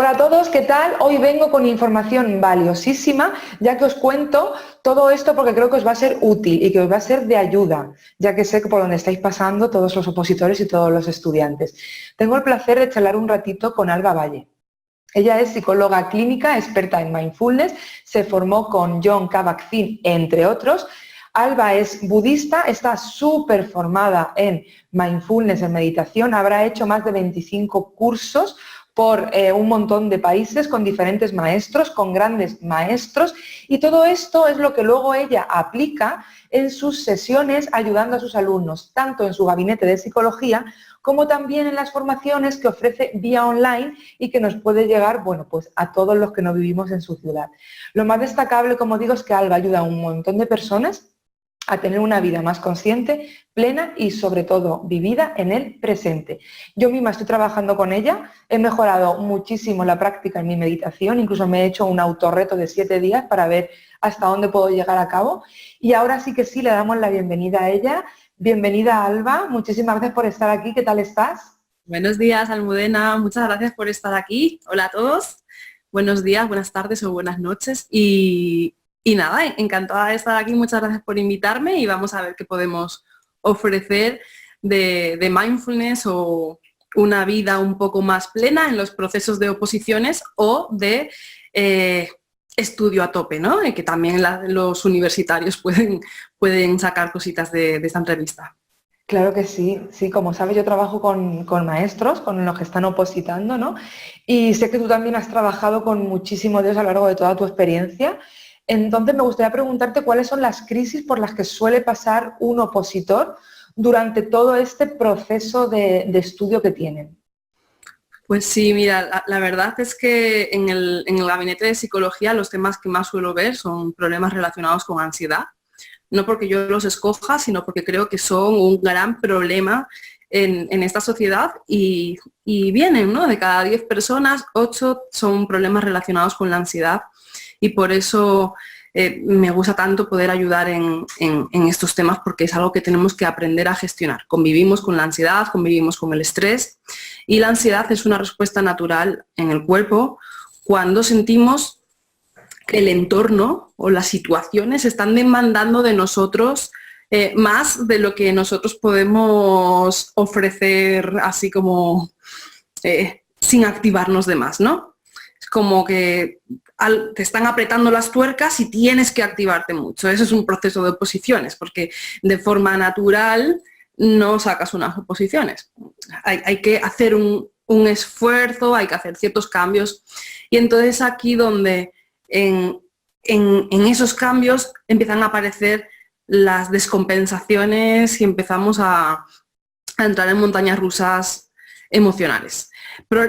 Hola a todos, ¿qué tal? Hoy vengo con información valiosísima, ya que os cuento todo esto porque creo que os va a ser útil y que os va a ser de ayuda, ya que sé que por donde estáis pasando todos los opositores y todos los estudiantes. Tengo el placer de charlar un ratito con Alba Valle. Ella es psicóloga clínica, experta en mindfulness, se formó con Jon Kabat-Zinn, entre otros. Alba es budista, está súper formada en mindfulness, en meditación, habrá hecho más de 25 cursos por un montón de países con diferentes maestros, con grandes maestros, y todo esto es lo que luego ella aplica en sus sesiones ayudando a sus alumnos, tanto en su gabinete de psicología como también en las formaciones que ofrece vía online y que nos puede llegar, bueno, pues a todos los que no vivimos en su ciudad. Lo más destacable, como digo, es que Alba ayuda a un montón de personas a tener una vida más consciente, plena y sobre todo vivida en el presente. Yo misma estoy trabajando con ella, he mejorado muchísimo la práctica en mi meditación, incluso me he hecho un autorreto de 7 días para ver hasta dónde puedo llegar a cabo y ahora sí que sí le damos la bienvenida a ella. Bienvenida Alba, muchísimas gracias por estar aquí, ¿qué tal estás? Buenos días, Almudena, muchas gracias por estar aquí. Hola a todos, buenos días, buenas tardes o buenas noches y nada, encantada de estar aquí, muchas gracias por invitarme y vamos a ver qué podemos ofrecer de mindfulness o una vida un poco más plena en los procesos de oposiciones o de estudio a tope, ¿no? Y que también los universitarios pueden sacar cositas de esta entrevista. Claro que sí, sí, como sabes yo trabajo con maestros, con los que están opositando, ¿no? Y sé que tú también has trabajado con muchísimos de ellos a lo largo de toda tu experiencia. Entonces me gustaría preguntarte cuáles son las crisis por las que suele pasar un opositor durante todo este proceso de estudio que tienen. Pues sí, mira, la verdad es que en el gabinete de psicología los temas que más suelo ver son problemas relacionados con ansiedad. No porque yo los escoja, sino porque creo que son un gran problema en esta sociedad y vienen, ¿no? De cada 10 personas, 8 son problemas relacionados con la ansiedad y por eso me gusta tanto poder ayudar en estos temas porque es algo que tenemos que aprender a gestionar. Convivimos con la ansiedad, convivimos con el estrés y la ansiedad es una respuesta natural en el cuerpo cuando sentimos que el entorno o las situaciones están demandando de nosotros más de lo que nosotros podemos ofrecer así como sin activarnos de más, ¿no? Es como que te están apretando las tuercas y tienes que activarte mucho. Eso es un proceso de oposiciones, porque de forma natural no sacas unas oposiciones. Hay que hacer un esfuerzo, hay que hacer ciertos cambios y entonces aquí donde en esos cambios empiezan a aparecer las descompensaciones y empezamos a entrar en montañas rusas emocionales.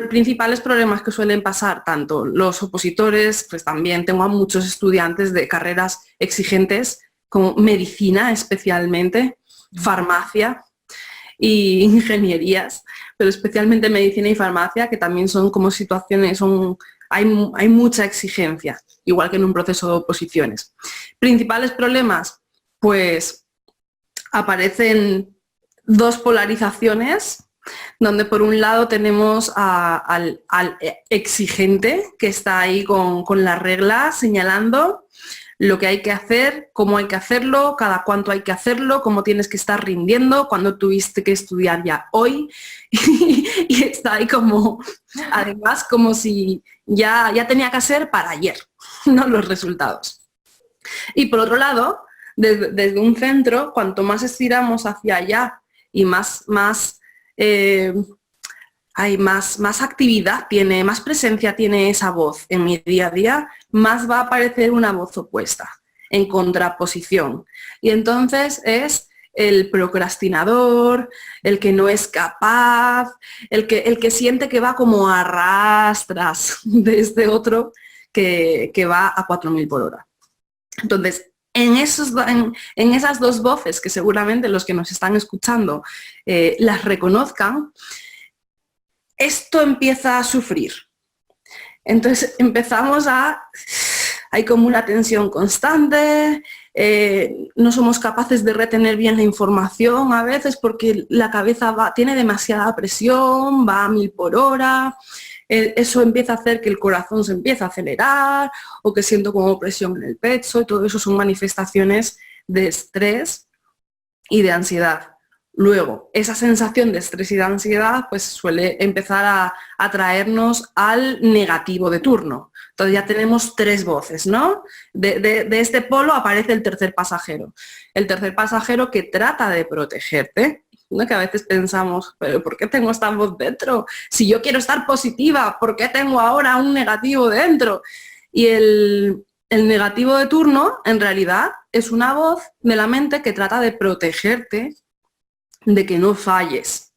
Principales problemas que suelen pasar tanto los opositores, pues también tengo a muchos estudiantes de carreras exigentes como medicina especialmente, farmacia y ingenierías, pero especialmente medicina y farmacia, que también son como situaciones, hay mucha exigencia, igual que en un proceso de oposiciones. Principales problemas, pues aparecen dos polarizaciones, donde por un lado tenemos al exigente que está ahí con las reglas señalando lo que hay que hacer, cómo hay que hacerlo, cada cuánto hay que hacerlo, cómo tienes que estar rindiendo, cuándo tuviste que estudiar ya hoy y está ahí como, además, como si ya tenía que hacer para ayer, ¿no? Los resultados. Y por otro lado, desde un centro, cuanto más estiramos hacia allá y más actividad tiene, más presencia tiene esa voz en mi día a día, más va a aparecer una voz opuesta, en contraposición. Y entonces es el procrastinador, el que no es capaz, el que siente que va como a rastras de este otro que va a 4.000 por hora. Entonces, en esas dos voces, que seguramente los que nos están escuchando las reconozcan, esto empieza a sufrir. Entonces hay como una tensión constante, no somos capaces de retener bien la información a veces porque la cabeza tiene demasiada presión, va a 1000 por hora, eso empieza a hacer que el corazón se empiece a acelerar o que siento como presión en el pecho, y todo eso son manifestaciones de estrés y de ansiedad. Luego, esa sensación de estrés y de ansiedad pues suele empezar a traernos al negativo de turno. Entonces ya tenemos 3 voces, ¿no? De este polo aparece el tercer pasajero. El tercer pasajero que trata de protegerte, ¿no? Que a veces pensamos, ¿pero por qué tengo esta voz dentro? Si yo quiero estar positiva, ¿por qué tengo ahora un negativo dentro? Y el negativo de turno, en realidad, es una voz de la mente que trata de protegerte de que no falles.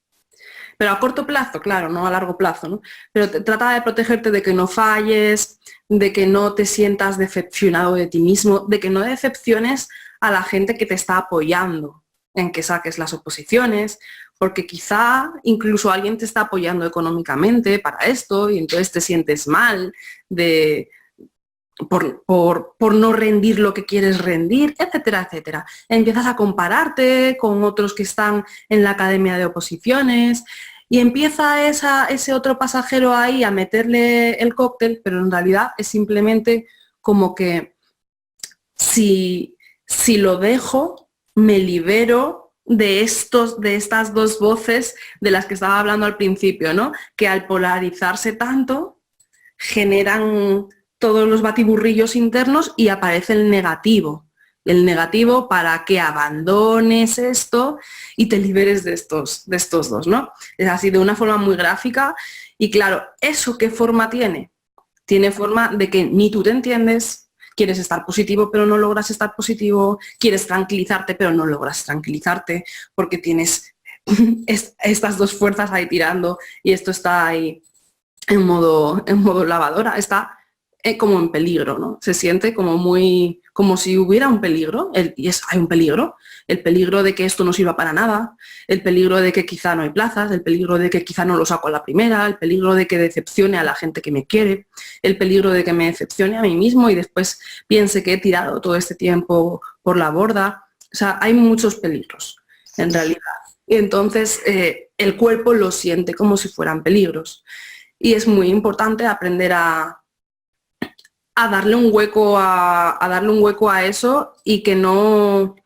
Pero a corto plazo, claro, no a largo plazo, ¿no? Pero trata de protegerte de que no falles, de que no te sientas decepcionado de ti mismo, de que no decepciones a la gente que te está apoyando en que saques las oposiciones, porque quizá incluso alguien te está apoyando económicamente para esto y entonces te sientes mal por no rendir lo que quieres rendir, etcétera, etcétera. Empiezas a compararte con otros que están en la academia de oposiciones y empieza ese otro pasajero ahí a meterle el cóctel, pero en realidad es simplemente como que si lo dejo, me libero de estas 2 voces de las que estaba hablando al principio, ¿no? Que al polarizarse tanto generan todos los batiburrillos internos y aparece el negativo. El negativo para que abandones esto y te liberes de estos 2, ¿no? Es así de una forma muy gráfica y claro, ¿eso qué forma tiene? Tiene forma de que ni tú te entiendes, quieres estar positivo pero no logras estar positivo, quieres tranquilizarte pero no logras tranquilizarte porque tienes estas 2 fuerzas ahí tirando y esto está ahí en modo lavadora, está como en peligro, ¿no? Se siente como si hubiera un peligro, hay un peligro, el peligro de que esto no sirva para nada, el peligro de que quizá no hay plazas, el peligro de que quizá no lo saco a la primera, el peligro de que decepcione a la gente que me quiere, el peligro de que me decepcione a mí mismo y después piense que he tirado todo este tiempo por la borda. O sea, hay muchos peligros, en realidad. Y entonces el cuerpo lo siente como si fueran peligros. Y es muy importante aprender a darle un hueco a eso y que no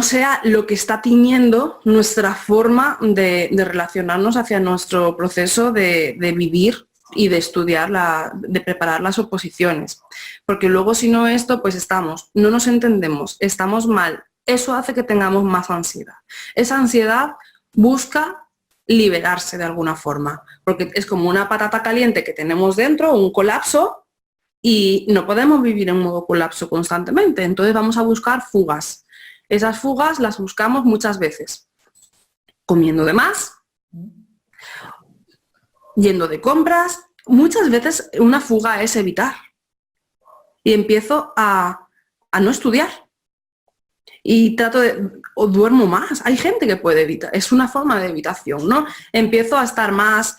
sea lo que está tiñendo nuestra forma de relacionarnos hacia nuestro proceso de vivir y de estudiar, de preparar las oposiciones. Porque luego si no esto, pues no nos entendemos, estamos mal. Eso hace que tengamos más ansiedad. Esa ansiedad busca liberarse de alguna forma, porque es como una patata caliente que tenemos dentro, un colapso, y no podemos vivir en modo colapso constantemente, entonces vamos a buscar fugas. Esas fugas las buscamos muchas veces, comiendo de más, yendo de compras, muchas veces una fuga es evitar, y empiezo a no estudiar. Y o duermo más. Hay gente que puede evitar, es una forma de evitación, ¿no? Empiezo a estar más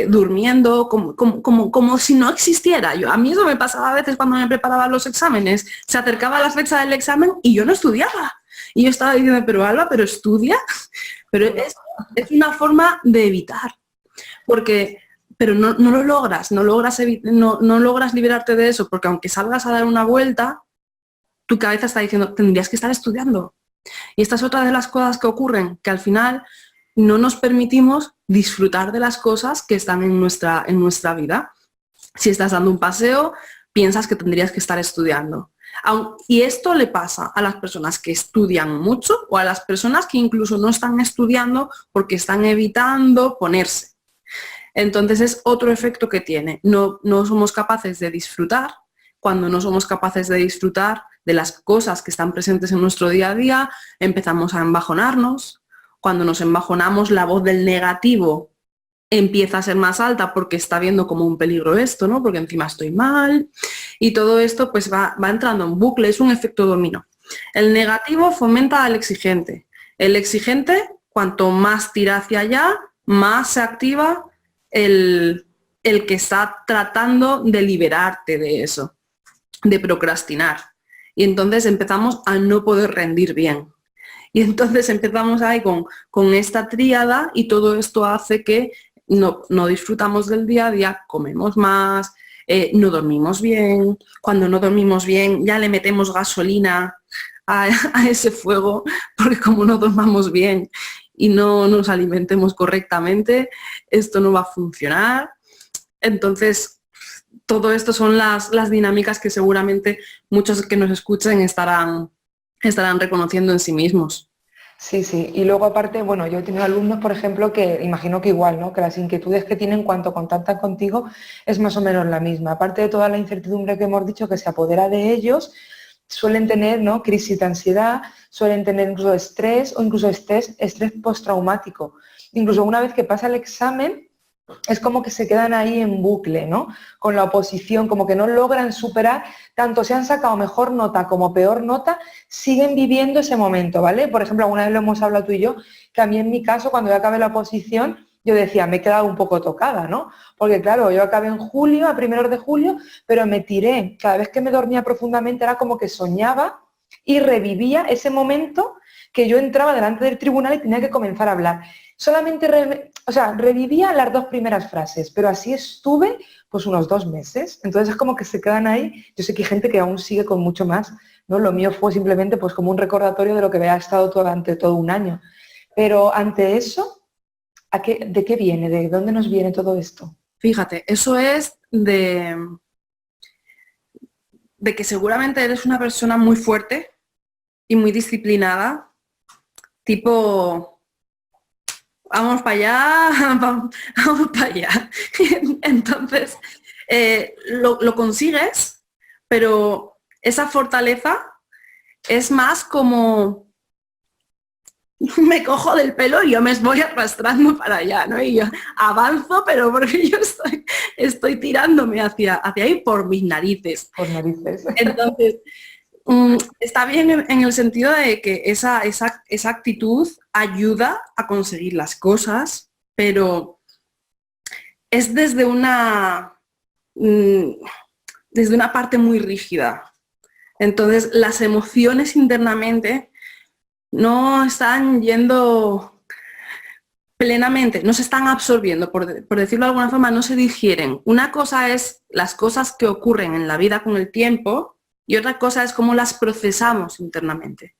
durmiendo como si no existiera. A mí eso me pasaba a veces cuando me preparaba los exámenes. Se acercaba la fecha del examen y yo no estudiaba. Y yo estaba diciendo, pero Alba, ¿pero estudia? Pero es una forma de evitar. Pero no lo logras, no logras liberarte de eso, porque aunque salgas a dar una vuelta, tu cabeza está diciendo, tendrías que estar estudiando. Y esta es otra de las cosas que ocurren, que al final no nos permitimos disfrutar de las cosas que están en nuestra vida. Si estás dando un paseo, piensas que tendrías que estar estudiando. Y esto le pasa a las personas que estudian mucho o a las personas que incluso no están estudiando porque están evitando ponerse. Entonces es otro efecto que tiene. No somos capaces de disfrutar. Cuando no somos capaces de disfrutar de las cosas que están presentes en nuestro día a día, empezamos a embajonarnos. Cuando nos embajonamos, la voz del negativo empieza a ser más alta porque está viendo como un peligro esto, ¿no? Porque encima estoy mal. Y todo esto pues va entrando en bucle, es un efecto dominó. El negativo fomenta al exigente. El exigente, cuanto más tira hacia allá, más se activa el que está tratando de liberarte de eso, de procrastinar. Y entonces empezamos a no poder rendir bien. Y entonces empezamos ahí con esta tríada y todo esto hace que no disfrutamos del día a día, comemos más, no dormimos bien. Cuando no dormimos bien ya le metemos gasolina a ese fuego, porque como no dormamos bien y no nos alimentemos correctamente, esto no va a funcionar. Entonces, todo esto son las dinámicas que seguramente muchos que nos escuchen estarán reconociendo en sí mismos. Sí, sí. Y luego aparte, bueno, yo he tenido alumnos, por ejemplo, que imagino que igual, ¿no? Que las inquietudes que tienen cuando contactan contigo es más o menos la misma. Aparte de toda la incertidumbre que hemos dicho que se apodera de ellos, suelen tener, ¿no?, crisis de ansiedad, suelen tener incluso estrés o incluso estrés postraumático. Incluso una vez que pasa el examen, es como que se quedan ahí en bucle, ¿no? Con la oposición, como que no logran superar, tanto se han sacado mejor nota como peor nota, siguen viviendo ese momento, ¿vale? Por ejemplo, alguna vez lo hemos hablado tú y yo, que a mí en mi caso, cuando yo acabé la oposición, yo decía, me he quedado un poco tocada, ¿no? Porque claro, yo acabé en julio, a primeros de julio, pero me tiré, cada vez que me dormía profundamente era como que soñaba y revivía ese momento que yo entraba delante del tribunal y tenía que comenzar a hablar. Solamente, revivía las 2 primeras frases, pero así estuve pues unos 2 meses. Entonces es como que se quedan ahí. Yo sé que hay gente que aún sigue con mucho más, ¿no? Lo mío fue simplemente pues como un recordatorio de lo que había estado durante todo un año. Pero ante eso, ¿de qué viene? ¿De dónde nos viene todo esto? Fíjate, eso es de que seguramente eres una persona muy fuerte y muy disciplinada, tipo, vamos para allá, vamos para allá. Entonces, lo consigues, pero esa fortaleza es más como me cojo del pelo y yo me voy arrastrando para allá, ¿no? Y yo avanzo, pero porque yo estoy tirándome hacia ahí por mis narices. Por narices. Entonces, está bien en el sentido de que esa actitud ayuda a conseguir las cosas, pero es desde una parte muy rígida. Entonces, las emociones internamente no están yendo plenamente, no se están absorbiendo, por decirlo de alguna forma, no se digieren. Una cosa es las cosas que ocurren en la vida con el tiempo y otra cosa es cómo las procesamos internamente.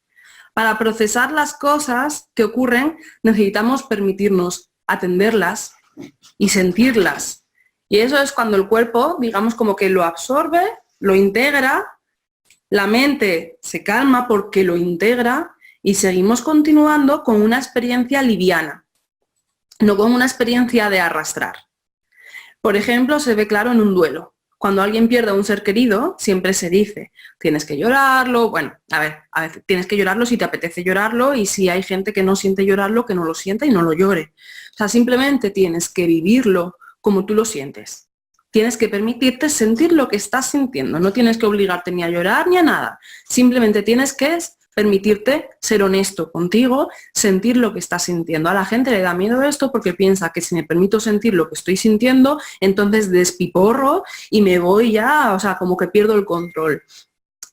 Para procesar las cosas que ocurren necesitamos permitirnos atenderlas y sentirlas. Y eso es cuando el cuerpo, digamos, como que lo absorbe, lo integra, la mente se calma porque lo integra y seguimos continuando con una experiencia liviana, no con una experiencia de arrastrar. Por ejemplo, se ve claro en un duelo. Cuando alguien pierde a un ser querido, siempre se dice, tienes que llorarlo, bueno, a veces tienes que llorarlo si te apetece llorarlo y si hay gente que no siente llorarlo, que no lo sienta y no lo llore. O sea, simplemente tienes que vivirlo como tú lo sientes. Tienes que permitirte sentir lo que estás sintiendo, no tienes que obligarte ni a llorar ni a nada. Simplemente tienes que permitirte ser honesto contigo, sentir lo que estás sintiendo. A la gente le da miedo esto porque piensa que si me permito sentir lo que estoy sintiendo, entonces despiporro y me voy ya, o sea, como que pierdo el control.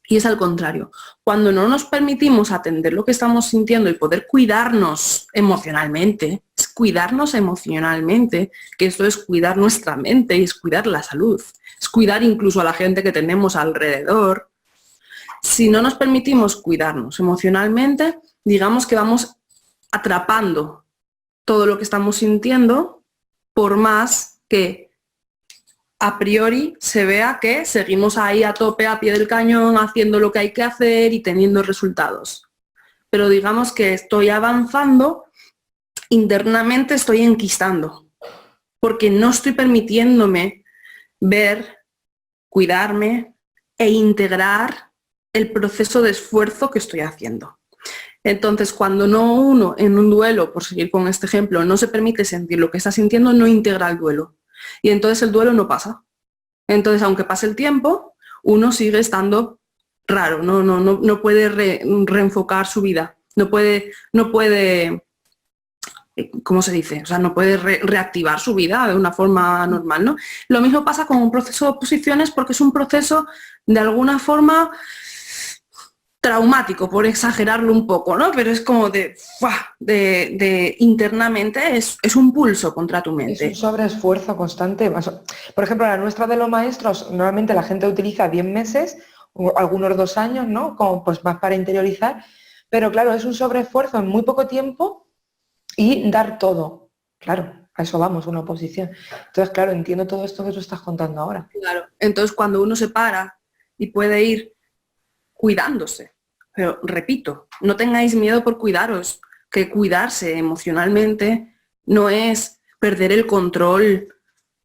Y es al contrario. Cuando no nos permitimos atender lo que estamos sintiendo y poder cuidarnos emocionalmente, es cuidarnos emocionalmente, que esto es cuidar nuestra mente y es cuidar la salud, es cuidar incluso a la gente que tenemos alrededor. Si no nos permitimos cuidarnos emocionalmente, digamos que vamos atrapando todo lo que estamos sintiendo, por más que a priori se vea que seguimos ahí a tope, a pie del cañón, haciendo lo que hay que hacer y teniendo resultados. Pero digamos que estoy avanzando, internamente estoy enquistando, porque no estoy permitiéndome ver, cuidarme e integrar el proceso de esfuerzo que estoy haciendo. Entonces, cuando uno en un duelo, por seguir con este ejemplo, no se permite sentir lo que está sintiendo, no integra el duelo. Y entonces el duelo no pasa. Entonces, aunque pase el tiempo, uno sigue estando raro, no puede reenfocar su vida, no puede, ¿cómo se dice? O sea, no puede reactivar su vida de una forma normal, ¿no? Lo mismo pasa con un proceso de oposiciones porque es un proceso, de alguna forma, traumático, por exagerarlo un poco, ¿no? Pero es como internamente es un pulso contra tu Es un mente. sobreesfuerzo constante. Por ejemplo, la nuestra de los maestros, normalmente la gente utiliza 10 meses, o algunos 2 años, ¿no? Como pues más para interiorizar, pero claro, es un sobreesfuerzo en muy poco tiempo y dar todo. Claro, a eso vamos, una oposición. Entonces, claro, entiendo todo esto que tú estás contando ahora. Claro. Entonces, cuando uno se para y puede ir cuidándose, pero repito, no tengáis miedo por cuidaros, que cuidarse emocionalmente no es perder el control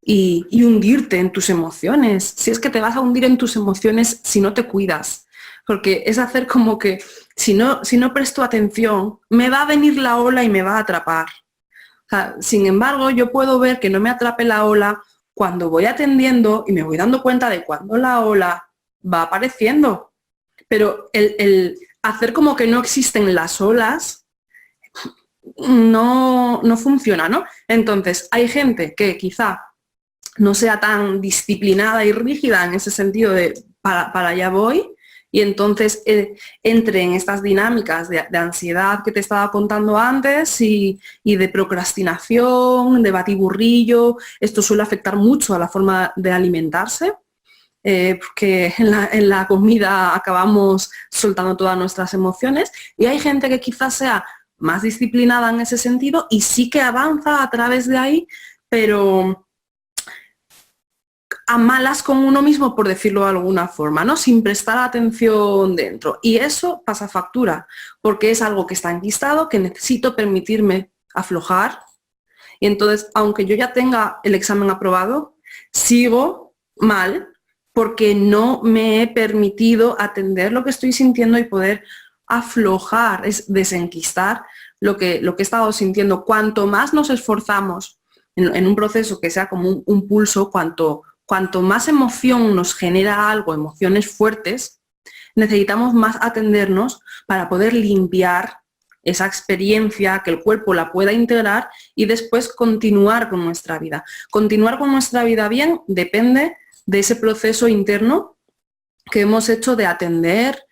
y hundirte en tus emociones. Si es que te vas a hundir en tus emociones si no te cuidas, porque es hacer como que si no presto atención, me va a venir la ola y me va a atrapar. O sea, sin embargo, yo puedo ver que no me atrape la ola cuando voy atendiendo y me voy dando cuenta de cuando la ola va apareciendo. Pero el hacer como que no existen las olas no funciona, ¿no? Entonces, hay gente que quizá no sea tan disciplinada y rígida en ese sentido de para allá voy, y entonces entre en estas dinámicas de ansiedad que te estaba contando antes y de procrastinación, de batiburrillo. Esto suele afectar mucho a la forma de alimentarse, porque en la comida acabamos soltando todas nuestras emociones, y hay gente que quizás sea más disciplinada en ese sentido y sí que avanza a través de ahí, pero a malas con uno mismo, por decirlo de alguna forma, ¿no? Sin prestar atención dentro. Y eso pasa factura, porque es algo que está enquistado, que necesito permitirme aflojar. Y entonces, aunque yo ya tenga el examen aprobado, sigo mal porque no me he permitido atender lo que estoy sintiendo y poder aflojar, es desenquistar lo que he estado sintiendo. Cuanto más nos esforzamos en un proceso que sea como un pulso, cuanto más emoción nos genera algo, emociones fuertes, necesitamos más atendernos para poder limpiar esa experiencia, que el cuerpo la pueda integrar y después continuar con nuestra vida. Continuar con nuestra vida bien depende de ese proceso interno que hemos hecho de atender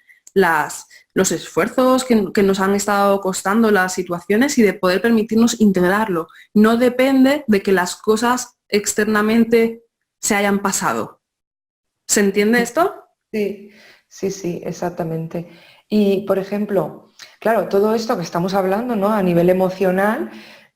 los esfuerzos que nos han estado costando las situaciones y de poder permitirnos integrarlo. No depende de que las cosas externamente se hayan pasado. ¿Se entiende esto? Sí, sí, sí, exactamente. Y, por ejemplo, claro, todo esto que estamos hablando, ¿no? A nivel emocional,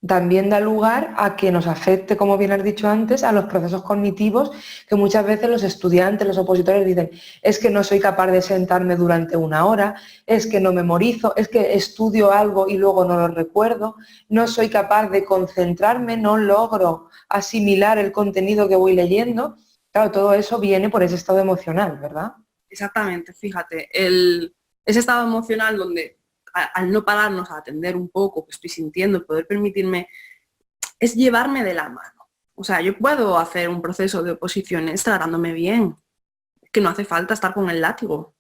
también da lugar a que nos afecte, como bien has dicho antes, a los procesos cognitivos, que muchas veces los estudiantes, los opositores dicen, es que no soy capaz de sentarme durante 1 hora, es que no memorizo, es que estudio algo y luego no lo recuerdo, no soy capaz de concentrarme, no logro asimilar el contenido que voy leyendo. Claro, todo eso viene por ese estado emocional, ¿verdad? Exactamente, fíjate, ese estado emocional donde al no pararnos a atender un poco que estoy sintiendo, poder permitirme, es llevarme de la mano. O sea, yo puedo hacer un proceso de oposiciones tratándome bien, que no hace falta estar con el látigo.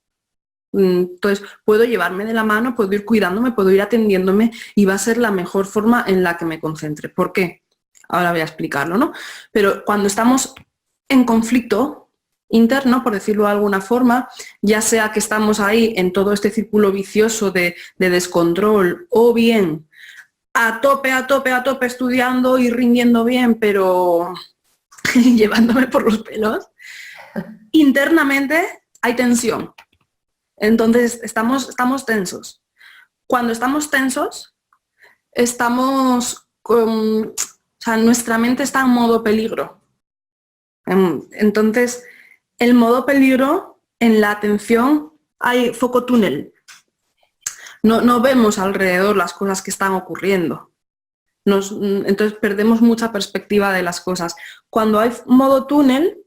Entonces, puedo llevarme de la mano, puedo ir cuidándome, puedo ir atendiéndome y va a ser la mejor forma en la que me concentre. ¿Por qué? Ahora voy a explicarlo, ¿no? Pero cuando estamos en conflicto interno, por decirlo de alguna forma, ya sea que estamos ahí en todo este círculo vicioso de descontrol, o bien a tope estudiando y rindiendo bien, pero llevándome por los pelos, internamente hay tensión. Entonces estamos tensos. Cuando estamos tensos, estamos con, o sea, nuestra mente está en modo peligro. Entonces, el modo peligro, en la atención hay foco túnel. No vemos alrededor las cosas que están ocurriendo. Entonces perdemos mucha perspectiva de las cosas. Cuando hay modo túnel,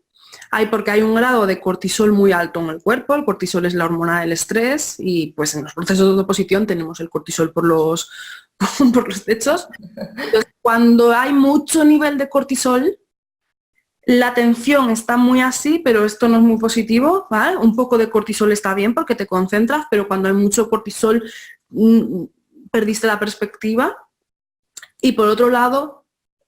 porque hay un grado de cortisol muy alto en el cuerpo. El cortisol es la hormona del estrés y pues en los procesos de oposición tenemos el cortisol por los techos. Entonces, cuando hay mucho nivel de cortisol, la tensión está muy así, pero esto no es muy positivo, ¿vale? Un poco de cortisol está bien porque te concentras, pero cuando hay mucho cortisol perdiste la perspectiva. Y por otro lado,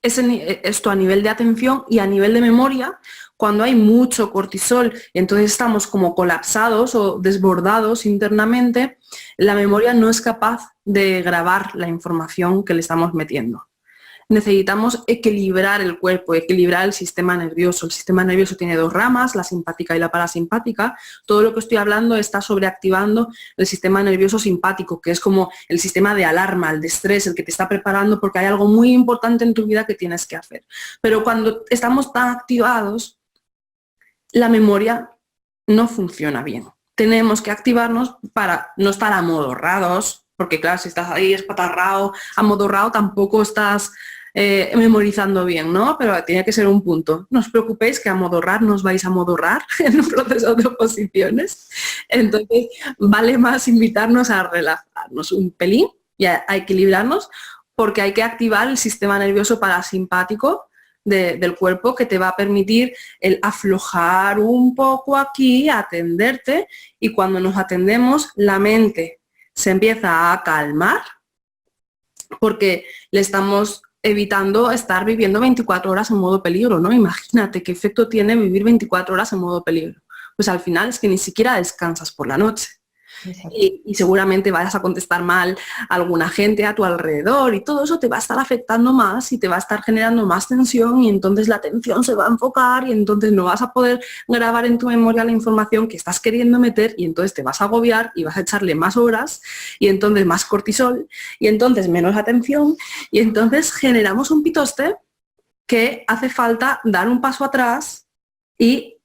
esto a nivel de atención y a nivel de memoria, cuando hay mucho cortisol y entonces estamos como colapsados o desbordados internamente, la memoria no es capaz de grabar la información que le estamos metiendo. Necesitamos equilibrar el cuerpo, equilibrar el sistema nervioso. El sistema nervioso tiene dos ramas, la simpática y la parasimpática. Todo lo que estoy hablando está sobreactivando el sistema nervioso simpático, que es como el sistema de alarma, el de estrés, el que te está preparando porque hay algo muy importante en tu vida que tienes que hacer. Pero cuando estamos tan activados, la memoria no funciona bien. Tenemos que activarnos para no estar amodorrados, porque claro, si estás ahí espatarrado, amodorrado, tampoco estás memorizando bien, ¿no? Pero tiene que ser un punto. No os preocupéis que amodorrar no os vais a amodorrar en un proceso de oposiciones. Entonces, vale más invitarnos a relajarnos un pelín y a equilibrarnos, porque hay que activar el sistema nervioso parasimpático del cuerpo, que te va a permitir el aflojar un poco aquí, atenderte, y cuando nos atendemos, la mente se empieza a calmar porque le estamos evitando estar viviendo 24 horas en modo peligro, ¿no? Imagínate qué efecto tiene vivir 24 horas en modo peligro. Pues al final es que ni siquiera descansas por la noche. Y seguramente vayas a contestar mal a alguna gente a tu alrededor y todo eso te va a estar afectando más y te va a estar generando más tensión, y entonces la tensión se va a enfocar y entonces no vas a poder grabar en tu memoria la información que estás queriendo meter, y entonces te vas a agobiar y vas a echarle más horas y entonces más cortisol y entonces menos atención, y entonces generamos un pitoste que hace falta dar un paso atrás y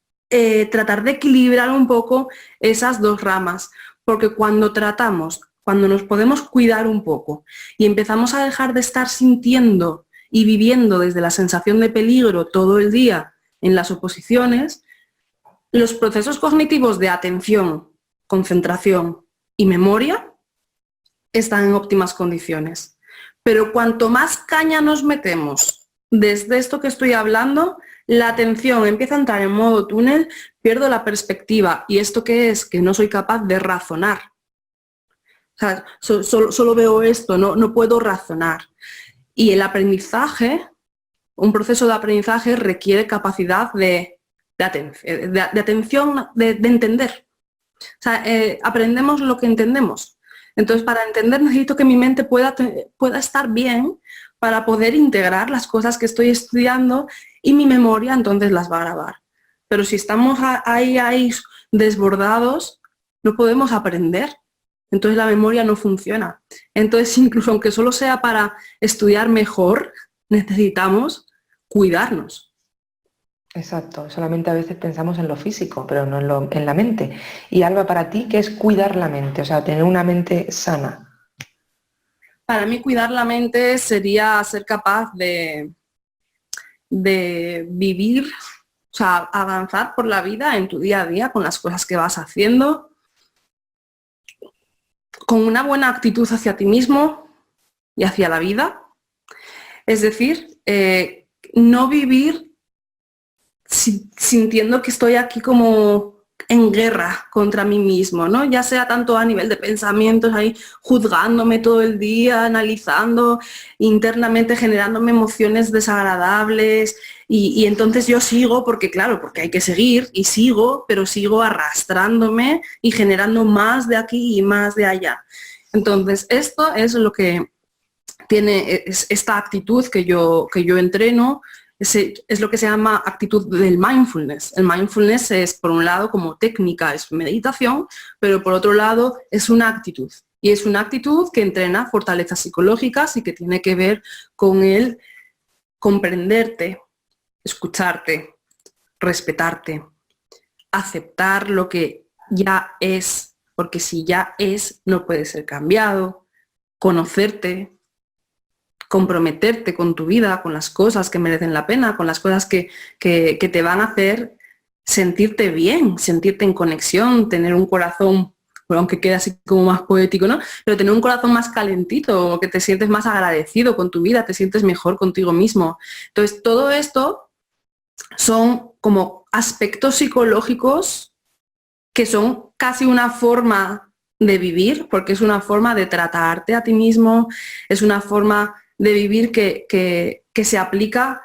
tratar de equilibrar un poco esas dos ramas. Porque cuando nos podemos cuidar un poco y empezamos a dejar de estar sintiendo y viviendo desde la sensación de peligro todo el día en las oposiciones, los procesos cognitivos de atención, concentración y memoria están en óptimas condiciones. Pero cuanto más caña nos metemos desde esto que estoy hablando, la atención empieza a entrar en modo túnel, pierdo la perspectiva. ¿Y esto qué es? Que no soy capaz de razonar. O sea, solo veo esto, no puedo razonar. Y el aprendizaje, un proceso de aprendizaje requiere capacidad de atención, de entender. O sea, aprendemos lo que entendemos. Entonces, para entender necesito que mi mente pueda estar bien para poder integrar las cosas que estoy estudiando, y mi memoria entonces las va a grabar. Pero si estamos ahí desbordados, no podemos aprender. Entonces la memoria no funciona. Entonces, incluso aunque solo sea para estudiar mejor, necesitamos cuidarnos. Exacto, solamente a veces pensamos en lo físico, pero no en la mente. Y Alba, para ti, ¿qué es cuidar la mente? O sea, tener una mente sana. Para mí, cuidar la mente sería ser capaz de vivir, o sea, avanzar por la vida en tu día a día con las cosas que vas haciendo, con una buena actitud hacia ti mismo y hacia la vida. Es decir, no vivir sintiendo que estoy aquí como en guerra contra mí mismo, ¿no? Ya sea tanto a nivel de pensamientos, ahí juzgándome todo el día, analizando internamente, generándome emociones desagradables, y entonces yo sigo porque hay que seguir, y sigo, pero sigo arrastrándome y generando más de aquí y más de allá. Entonces esto es lo que tiene esta actitud que yo entreno. Es lo que se llama actitud del mindfulness. El mindfulness es, por un lado, como técnica, es meditación, pero por otro lado es una actitud. Y es una actitud que entrena fortalezas psicológicas y que tiene que ver con el comprenderte, escucharte, respetarte, aceptar lo que ya es, porque si ya es, no puede ser cambiado, conocerte, comprometerte con tu vida, con las cosas que merecen la pena, con las cosas que te van a hacer sentirte bien, sentirte en conexión, tener un corazón, bueno, aunque quede así como más poético, ¿no? Pero tener un corazón más calentito, que te sientes más agradecido con tu vida, te sientes mejor contigo mismo. Entonces, todo esto son como aspectos psicológicos que son casi una forma de vivir, porque es una forma de tratarte a ti mismo, es una forma de vivir que se aplica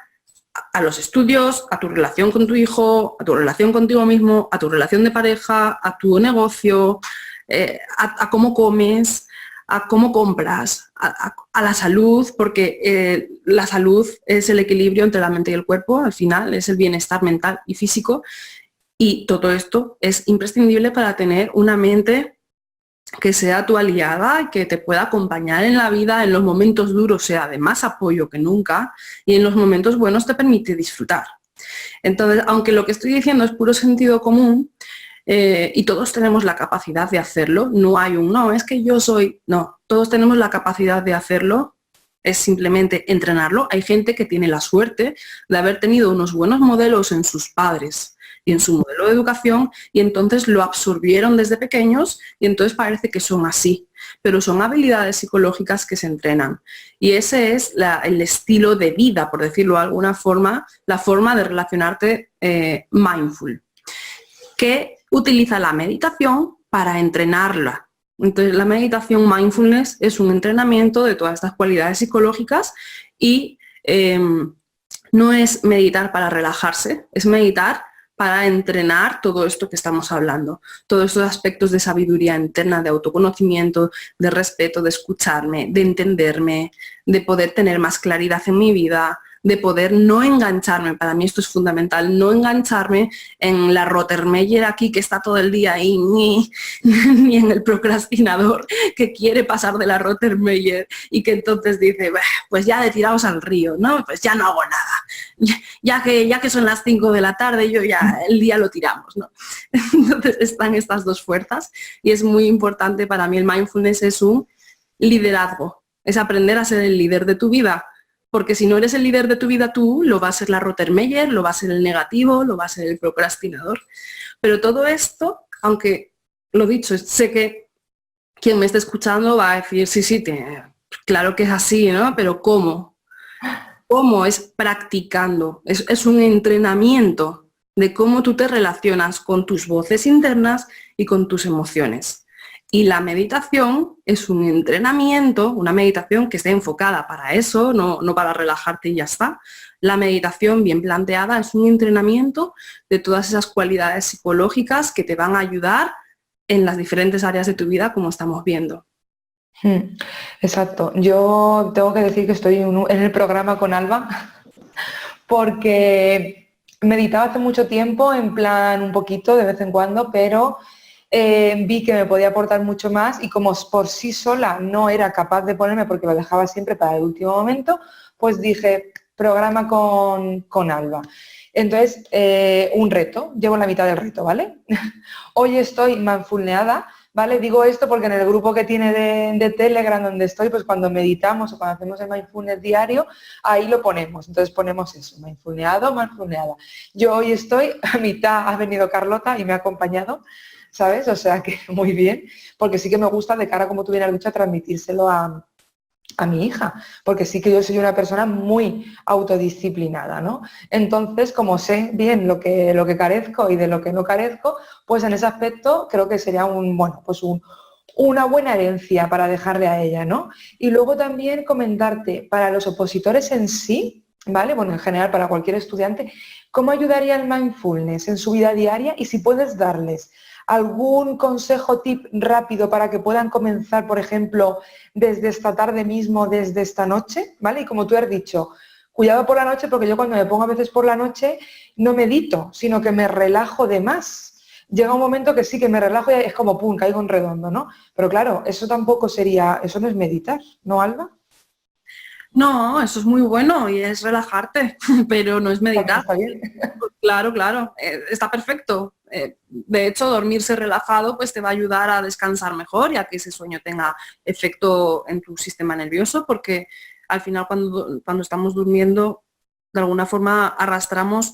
a los estudios, a tu relación con tu hijo, a tu relación contigo mismo, a tu relación de pareja, a tu negocio, a cómo comes, a cómo compras, a la salud, porque la salud es el equilibrio entre la mente y el cuerpo, al final es el bienestar mental y físico, y todo esto es imprescindible para tener una mente que sea tu aliada y que te pueda acompañar en la vida, en los momentos duros sea de más apoyo que nunca y en los momentos buenos te permite disfrutar. Entonces, aunque lo que estoy diciendo es puro sentido común, y todos tenemos la capacidad de hacerlo, no hay un no, es que yo soy, no, todos tenemos la capacidad de hacerlo, es simplemente entrenarlo. Hay gente que tiene la suerte de haber tenido unos buenos modelos en sus padres y en su modelo de educación y entonces lo absorbieron desde pequeños y entonces parece que son así, pero son habilidades psicológicas que se entrenan y ese es el estilo de vida, por decirlo de alguna forma, la forma de relacionarte mindful, que utiliza la meditación para entrenarla. Entonces la meditación mindfulness es un entrenamiento de todas estas cualidades psicológicas y no es meditar para relajarse, es meditar para entrenar todo esto que estamos hablando, todos estos aspectos de sabiduría interna, de autoconocimiento, de respeto, de escucharme, de entenderme, de poder tener más claridad en mi vida, de poder no engancharme, para mí esto es fundamental, no engancharme en la Rottermeier aquí que está todo el día ahí, ni en el procrastinador que quiere pasar de la Rottermeier y que entonces dice, pues ya de tirados al río, ¿no? Pues ya no hago nada, ya que son las 5 de la tarde, yo ya el día lo tiramos, ¿no? Entonces están estas dos fuerzas y es muy importante para mí el mindfulness es un liderazgo, es aprender a ser el líder de tu vida. Porque si no eres el líder de tu vida tú, lo va a ser la Rottermeier, lo va a ser el negativo, lo va a ser el procrastinador. Pero todo esto, aunque lo dicho, sé que quien me esté escuchando va a decir, sí, claro que es así, ¿no? Pero ¿cómo? ¿Cómo? Es practicando, es un entrenamiento de cómo tú te relacionas con tus voces internas y con tus emociones. Y la meditación es un entrenamiento, una meditación que esté enfocada para eso, no para relajarte y ya está. La meditación bien planteada es un entrenamiento de todas esas cualidades psicológicas que te van a ayudar en las diferentes áreas de tu vida, como estamos viendo. Exacto. Yo tengo que decir que estoy en el programa con Alba porque meditaba hace mucho tiempo, en plan un poquito de vez en cuando, pero vi que me podía aportar mucho más y como por sí sola no era capaz de ponerme porque lo dejaba siempre para el último momento, pues dije, programa con Alba. Entonces, un reto, llevo la mitad del reto, ¿vale? Hoy estoy mindfulneada, ¿vale? Digo esto porque en el grupo que tiene de Telegram donde estoy, pues cuando meditamos o cuando hacemos el mindfulness diario, ahí lo ponemos. Entonces ponemos eso, mindfulneado, mindfulneada. Yo hoy estoy a mitad, ha venido Carlota y me ha acompañado, ¿sabes? O sea que muy bien, porque sí que me gusta de cara, como tú bien has dicho, a transmitírselo a mi hija, porque sí que yo soy una persona muy autodisciplinada, ¿no? Entonces, como sé bien lo que carezco y de lo que no carezco, pues en ese aspecto creo que sería una buena herencia para dejarle a ella, ¿no? Y luego también comentarte, para los opositores en sí, ¿vale? Bueno, en general para cualquier estudiante, ¿cómo ayudaría el mindfulness en su vida diaria? Y si puedes darles algún consejo, tip rápido para que puedan comenzar, por ejemplo, desde esta tarde mismo, desde esta noche, ¿vale? Y como tú has dicho, cuidado por la noche, porque yo cuando me pongo a veces por la noche no medito, sino que me relajo de más. Llega un momento que sí que me relajo y es como, pum, caigo en redondo, ¿no? Pero claro, eso tampoco sería, eso no es meditar, ¿no, Alba? No, eso es muy bueno y es relajarte, pero no es meditar. Está bien. Claro, está perfecto. De hecho, dormirse relajado pues te va a ayudar a descansar mejor y a que ese sueño tenga efecto en tu sistema nervioso, porque al final cuando estamos durmiendo, de alguna forma arrastramos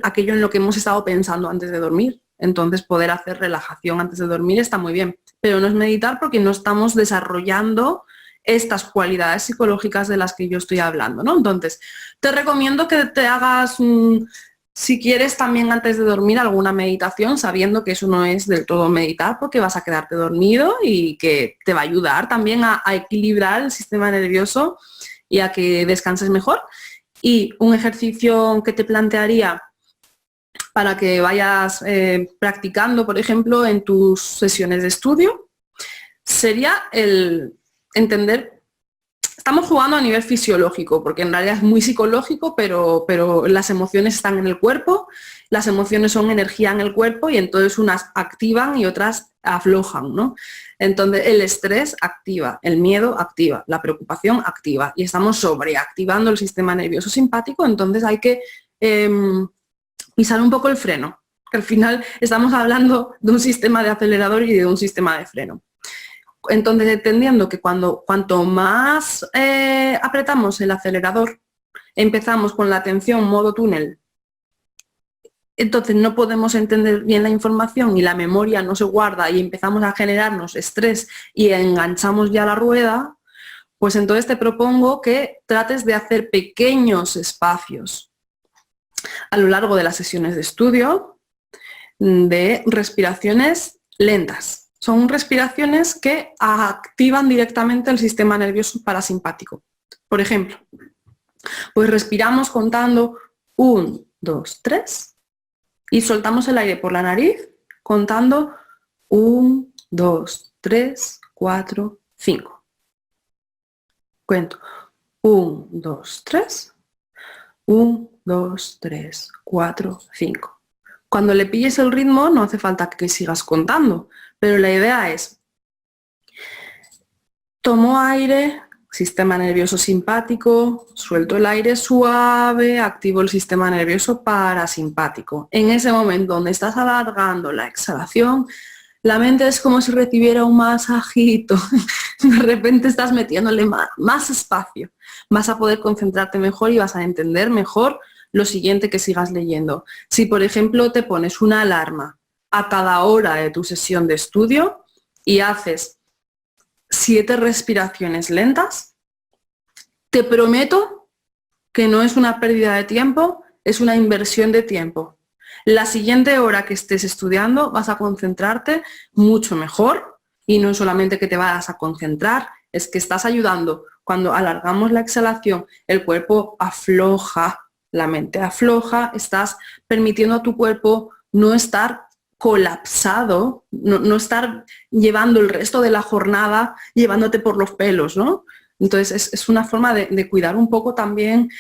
aquello en lo que hemos estado pensando antes de dormir. Entonces, poder hacer relajación antes de dormir está muy bien, pero no es meditar porque no estamos desarrollando estas cualidades psicológicas de las que yo estoy hablando, ¿no? Entonces, te recomiendo que te hagas, si quieres también antes de dormir, alguna meditación, sabiendo que eso no es del todo meditar porque vas a quedarte dormido y que te va a ayudar también a equilibrar el sistema nervioso y a que descanses mejor. Y un ejercicio que te plantearía para que vayas practicando, por ejemplo, en tus sesiones de estudio, sería el entender, estamos jugando a nivel fisiológico, porque en realidad es muy psicológico, pero las emociones están en el cuerpo, las emociones son energía en el cuerpo y entonces unas activan y otras aflojan, ¿no? Entonces el estrés activa, el miedo activa, la preocupación activa y estamos sobreactivando el sistema nervioso simpático, entonces hay que pisar un poco el freno, que al final estamos hablando de un sistema de acelerador y de un sistema de freno. Entonces, entendiendo que cuanto más apretamos el acelerador, empezamos con la atención modo túnel, entonces no podemos entender bien la información y la memoria no se guarda y empezamos a generarnos estrés y enganchamos ya la rueda, pues entonces te propongo que trates de hacer pequeños espacios a lo largo de las sesiones de estudio de respiraciones lentas. Son respiraciones que activan directamente el sistema nervioso parasimpático. Por ejemplo, pues respiramos contando 1, 2, 3 y soltamos el aire por la nariz contando 1, 2, 3, 4, 5. Cuento 1, 2, 3, 1, 2, 3, 4, 5. Cuando le pilles el ritmo no hace falta que sigas contando, pero la idea es, tomo aire, sistema nervioso simpático, suelto el aire suave, activo el sistema nervioso parasimpático. En ese momento donde estás alargando la exhalación, la mente es como si recibiera un masajito. De repente estás metiéndole más espacio. Vas a poder concentrarte mejor y vas a entender mejor lo siguiente que sigas leyendo. Si, por ejemplo, te pones una alarma a cada hora de tu sesión de estudio y haces 7 respiraciones lentas, te prometo que no es una pérdida de tiempo, es una inversión de tiempo. La siguiente hora que estés estudiando vas a concentrarte mucho mejor y no solamente que te vas a concentrar, es que estás ayudando. Cuando alargamos la exhalación, el cuerpo afloja, la mente afloja, estás permitiendo a tu cuerpo no estar colapsado, no estar llevando el resto de la jornada llevándote por los pelos, ¿no? Entonces es una forma de cuidar un poco también,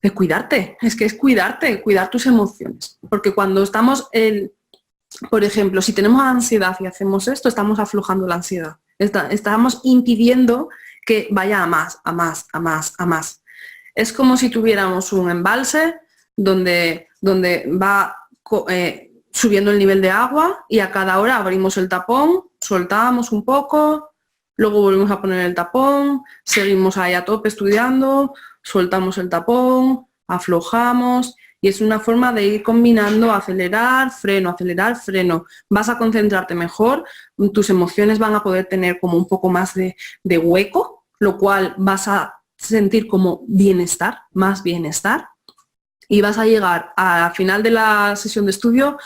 de cuidarte, es que es cuidarte, cuidar tus emociones. Porque cuando estamos, por ejemplo, si tenemos ansiedad y hacemos esto, estamos aflojando la ansiedad. Estamos impidiendo que vaya a más, a más, a más, a más. Es como si tuviéramos un embalse donde va subiendo el nivel de agua y a cada hora abrimos el tapón, soltamos un poco, luego volvemos a poner el tapón, seguimos ahí a tope estudiando, soltamos el tapón, aflojamos y es una forma de ir combinando acelerar, freno. Vas a concentrarte mejor, tus emociones van a poder tener como un poco más de hueco, lo cual vas a sentir como bienestar, más bienestar y vas a llegar al final de la sesión de estudio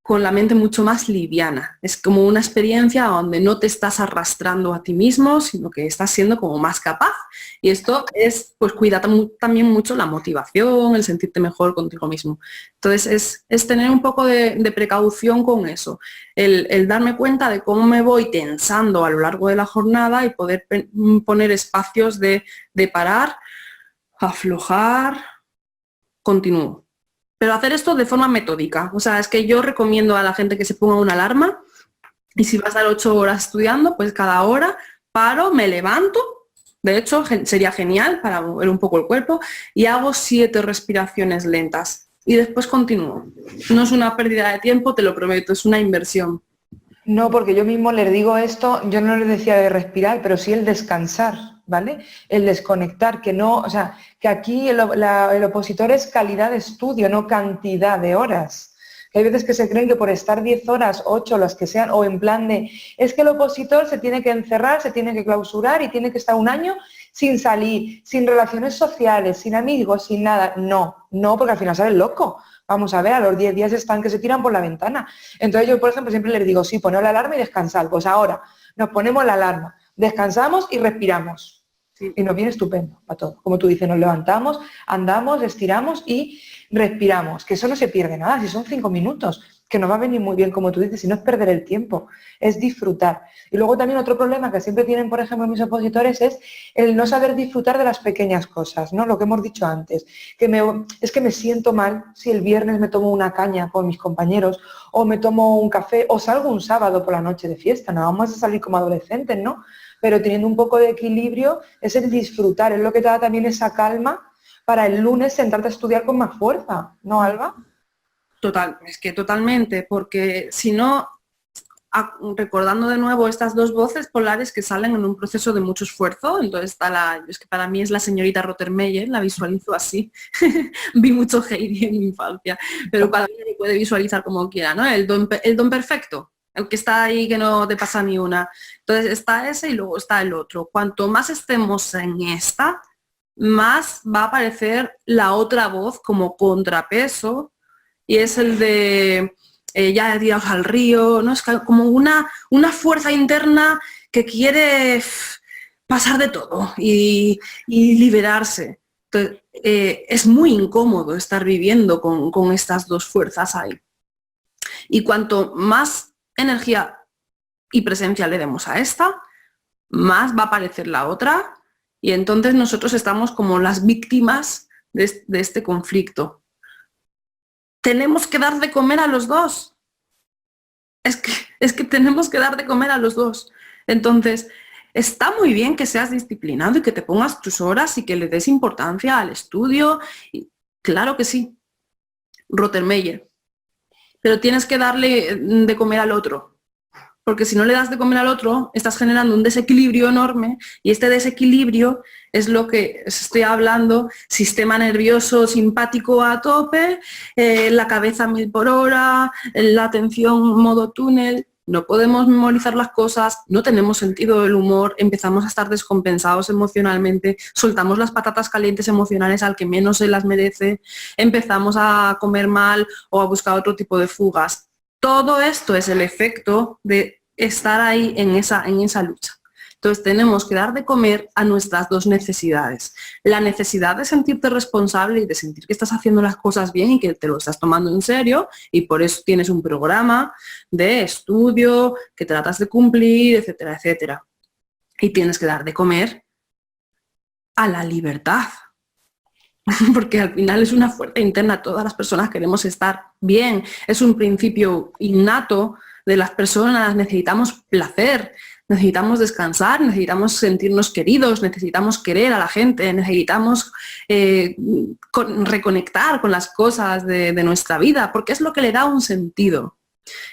con la mente mucho más liviana. Es como una experiencia donde no te estás arrastrando a ti mismo, sino que estás siendo como más capaz. Y esto es, pues cuida también mucho la motivación, el sentirte mejor contigo mismo. Entonces es tener un poco de precaución con eso. El darme cuenta de cómo me voy tensando a lo largo de la jornada y poder poner espacios de parar, aflojar, continúo. Pero hacer esto de forma metódica. O sea, es que yo recomiendo a la gente que se ponga una alarma y si vas a dar 8 horas estudiando, pues cada hora paro, me levanto. De hecho, sería genial para mover un poco el cuerpo y hago 7 respiraciones lentas y después continúo. No es una pérdida de tiempo, te lo prometo, es una inversión. No, porque yo mismo les digo esto, yo no les decía de respirar, pero sí el descansar, ¿vale? El desconectar, que no, o sea, que aquí el opositor es calidad de estudio, no cantidad de horas. Hay veces que se creen que por estar 10 horas, 8, las que sean, o en plan de, es que el opositor se tiene que encerrar, se tiene que clausurar y tiene que estar un año sin salir, sin relaciones sociales, sin amigos, sin nada. No, porque al final sale loco. Vamos a ver, a los 10 días están que se tiran por la ventana. Entonces yo, por ejemplo, siempre les digo, sí, poner la alarma y descansar. Pues ahora nos ponemos la alarma, descansamos y respiramos. Sí. Y nos viene estupendo para todo. Como tú dices, nos levantamos, andamos, estiramos y respiramos, que eso no se pierde nada, si son 5 minutos, que nos va a venir muy bien, como tú dices, y no es perder el tiempo, es disfrutar. Y luego también otro problema que siempre tienen, por ejemplo, mis opositores es el no saber disfrutar de las pequeñas cosas, ¿no? Lo que hemos dicho antes, es que me siento mal si el viernes me tomo una caña con mis compañeros o me tomo un café o salgo un sábado por la noche de fiesta, no vamos a salir como adolescentes, ¿no? Pero teniendo un poco de equilibrio es el disfrutar, es lo que te da también esa calma para el lunes sentarte a estudiar con más fuerza, ¿no, Alba? Total, es que totalmente, porque si no, recordando de nuevo estas dos voces polares que salen en un proceso de mucho esfuerzo, entonces es que para mí es la señorita Rottermeier, la visualizo así, vi mucho Heidi en mi infancia, pero cada uno lo puede visualizar como quiera, ¿no? El don perfecto, el que está ahí que no te pasa ni una. Entonces está ese y luego está el otro. Cuanto más estemos en esta, más va a aparecer la otra voz como contrapeso, y es el de ya tiraos al río, ¿no? Es como una fuerza interna que quiere pasar de todo y liberarse. Entonces, es muy incómodo estar viviendo con estas dos fuerzas ahí. Y cuanto más energía y presencia le demos a esta, más va a aparecer la otra, y entonces nosotros estamos como las víctimas de este conflicto. Tenemos que dar de comer a los dos. Es que tenemos que dar de comer a los dos. Entonces, está muy bien que seas disciplinado y que te pongas tus horas y que le des importancia al estudio. Y, claro que sí, Rottermeier. Pero tienes que darle de comer al otro. Porque si no le das de comer al otro, estás generando un desequilibrio enorme, y este desequilibrio es lo que estoy hablando: sistema nervioso simpático a tope, la cabeza a 1000 por hora, la atención modo túnel, no podemos memorizar las cosas, no tenemos sentido del humor, empezamos a estar descompensados emocionalmente, soltamos las patatas calientes emocionales al que menos se las merece, empezamos a comer mal o a buscar otro tipo de fugas. Todo esto es el efecto de estar ahí en esa lucha. Entonces tenemos que dar de comer a nuestras dos necesidades. La necesidad de sentirte responsable y de sentir que estás haciendo las cosas bien y que te lo estás tomando en serio, y por eso tienes un programa de estudio que tratas de cumplir, etcétera, etcétera. Y tienes que dar de comer a la libertad. Porque al final es una fuerza interna, todas las personas queremos estar bien, es un principio innato de las personas, necesitamos placer, necesitamos descansar, necesitamos sentirnos queridos, necesitamos querer a la gente, necesitamos reconectar con las cosas de nuestra vida, porque es lo que le da un sentido.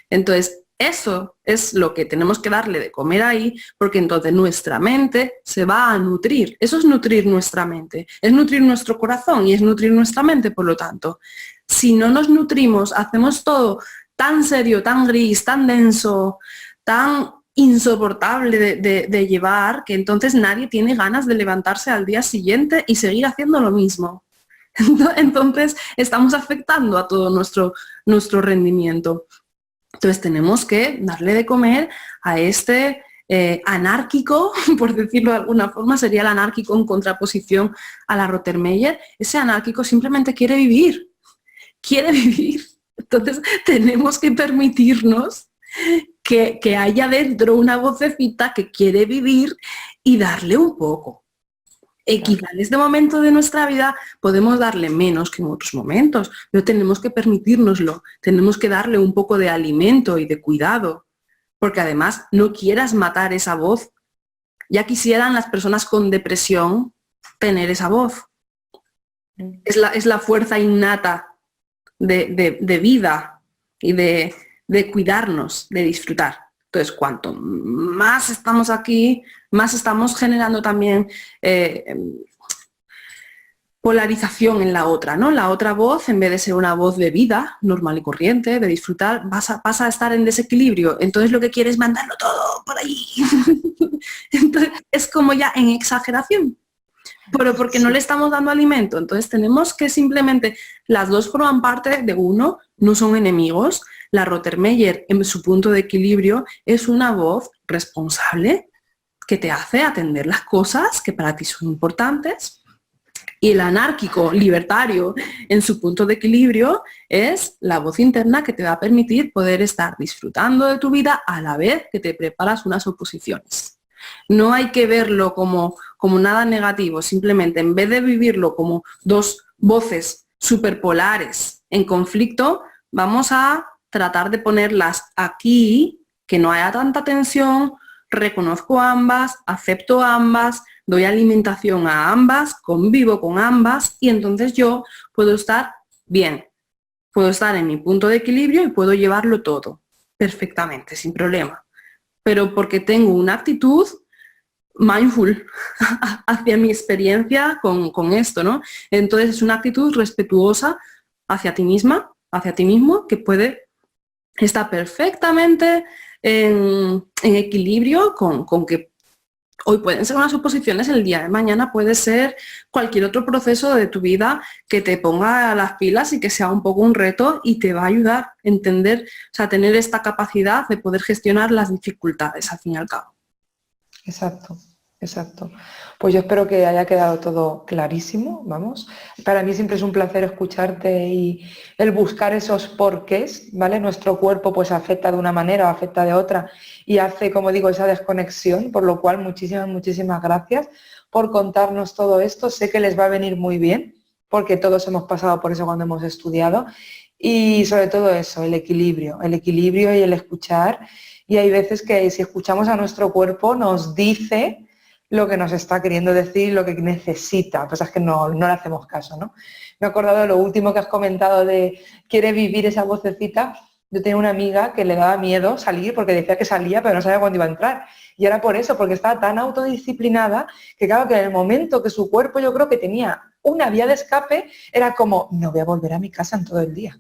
Entonces, eso es lo que tenemos que darle de comer ahí, porque entonces nuestra mente se va a nutrir. Eso es nutrir nuestra mente, es nutrir nuestro corazón y es nutrir nuestra mente, por lo tanto. Si no nos nutrimos, hacemos todo tan serio, tan gris, tan denso, tan insoportable de llevar, que entonces nadie tiene ganas de levantarse al día siguiente y seguir haciendo lo mismo. Entonces estamos afectando a todo nuestro rendimiento. Entonces tenemos que darle de comer a este anárquico, por decirlo de alguna forma, sería el anárquico en contraposición a la Rottermeier. Ese anárquico simplemente quiere vivir, quiere vivir. Entonces tenemos que permitirnos que haya dentro una vocecita que quiere vivir y darle un poco. Quizá en este momento de nuestra vida podemos darle menos que en otros momentos, pero tenemos que permitírnoslo, tenemos que darle un poco de alimento y de cuidado, porque además no quieras matar esa voz. Ya quisieran las personas con depresión tener esa voz. Es la fuerza innata de vida y de cuidarnos, de disfrutar. Entonces, cuanto más estamos aquí, más estamos generando también polarización en la otra, ¿no? La otra voz, en vez de ser una voz de vida normal y corriente, de disfrutar, pasa a estar en desequilibrio. Entonces lo que quiere es mandarlo todo por ahí. Entonces es como ya en exageración, pero porque no le estamos dando alimento. Entonces tenemos que simplemente, las dos forman parte de uno, no son enemigos. La Rottermeier, en su punto de equilibrio, es una voz responsable, que te hace atender las cosas que para ti son importantes. Y el anárquico libertario en su punto de equilibrio es la voz interna que te va a permitir poder estar disfrutando de tu vida a la vez que te preparas unas oposiciones. No hay que verlo como nada negativo, simplemente en vez de vivirlo como dos voces superpolares en conflicto, vamos a tratar de ponerlas aquí, que no haya tanta tensión, reconozco ambas, acepto ambas, doy alimentación a ambas, convivo con ambas y entonces yo puedo estar bien, puedo estar en mi punto de equilibrio y puedo llevarlo todo perfectamente, sin problema. Pero porque tengo una actitud mindful hacia mi experiencia con esto, ¿no? Entonces es una actitud respetuosa hacia ti misma, hacia ti mismo, que puede estar perfectamente en equilibrio con que hoy pueden ser unas oposiciones, el día de mañana puede ser cualquier otro proceso de tu vida que te ponga las pilas y que sea un poco un reto y te va a ayudar a entender, o sea, tener esta capacidad de poder gestionar las dificultades al fin y al cabo. Exacto, exacto. Pues yo espero que haya quedado todo clarísimo, vamos. Para mí siempre es un placer escucharte y el buscar esos porqués, ¿vale? Nuestro cuerpo pues afecta de una manera o afecta de otra y hace, como digo, esa desconexión, por lo cual muchísimas gracias por contarnos todo esto. Sé que les va a venir muy bien, porque todos hemos pasado por eso cuando hemos estudiado y sobre todo eso, el equilibrio y el escuchar. Y hay veces que si escuchamos a nuestro cuerpo nos dice lo que nos está queriendo decir, lo que necesita. Pues es que no le hacemos caso, ¿no? Me he acordado de lo último que has comentado de quiere vivir esa vocecita. Yo tenía una amiga que le daba miedo salir porque decía que salía pero no sabía cuándo iba a entrar. Y era por eso, porque estaba tan autodisciplinada que claro que en el momento que su cuerpo yo creo que tenía una vía de escape, era como, no voy a volver a mi casa en todo el día.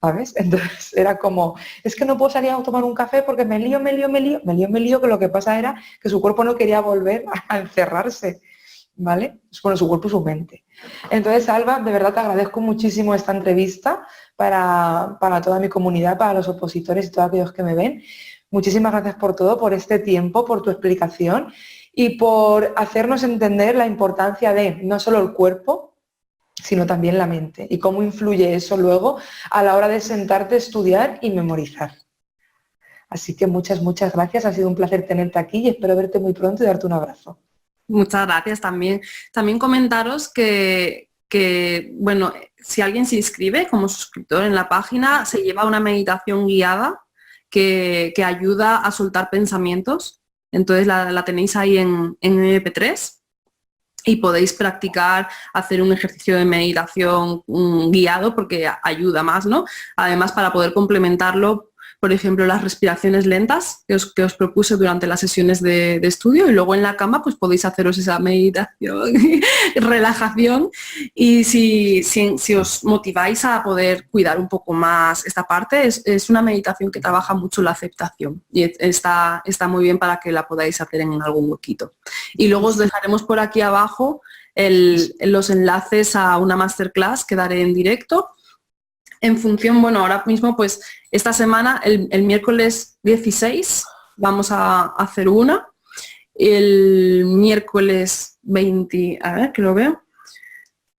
¿Sabes? Entonces era como, es que no puedo salir a tomar un café porque me lío, que lo que pasa era que su cuerpo no quería volver a encerrarse, ¿vale? Bueno, su cuerpo y su mente. Entonces, Alba, de verdad te agradezco muchísimo esta entrevista para toda mi comunidad, para los opositores y todos aquellos que me ven. Muchísimas gracias por todo, por este tiempo, por tu explicación y por hacernos entender la importancia de no solo el cuerpo, sino también la mente y cómo influye eso luego a la hora de sentarte, estudiar y memorizar. Así que muchas gracias, ha sido un placer tenerte aquí y espero verte muy pronto y darte un abrazo. Muchas gracias también. También comentaros que bueno, si alguien se inscribe como suscriptor en la página, se lleva una meditación guiada que ayuda a soltar pensamientos. Entonces la tenéis ahí en MP3. Y podéis practicar, hacer un ejercicio de meditación guiado porque ayuda más, ¿no? Además, para poder complementarlo, por ejemplo, las respiraciones lentas que os propuse durante las sesiones de estudio y luego en la cama pues podéis haceros esa meditación, relajación y si os motiváis a poder cuidar un poco más esta parte, es una meditación que trabaja mucho la aceptación y está muy bien para que la podáis hacer en algún huequito. Y luego os dejaremos por aquí abajo los enlaces a una masterclass que daré en directo. En función, bueno, ahora mismo pues esta semana, el miércoles 16 vamos a hacer una, el miércoles 20, a ver que lo veo.